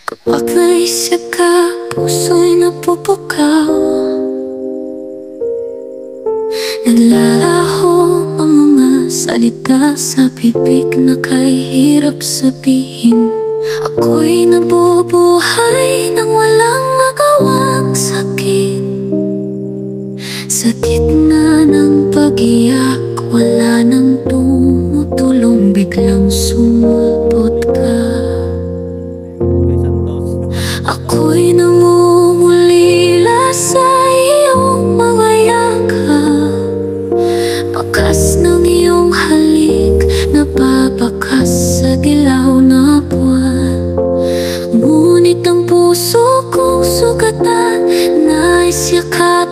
Kapag naisip ka, puso'y napupukaw. Naglalaho ang mga salita sa bibig na kahirap sabihin. Ako'y nabubuhay nang walang magawang sakit. Sa gitna ng pag-iyak, wala nang tumutulong, biglang sumulpot ka. Ako'y namumulila sa iyong mga yakap. Bakas ng iyong halik, nababakas sa dilaw na buwan. Ngunit ang puso kong sugatan, nais yakap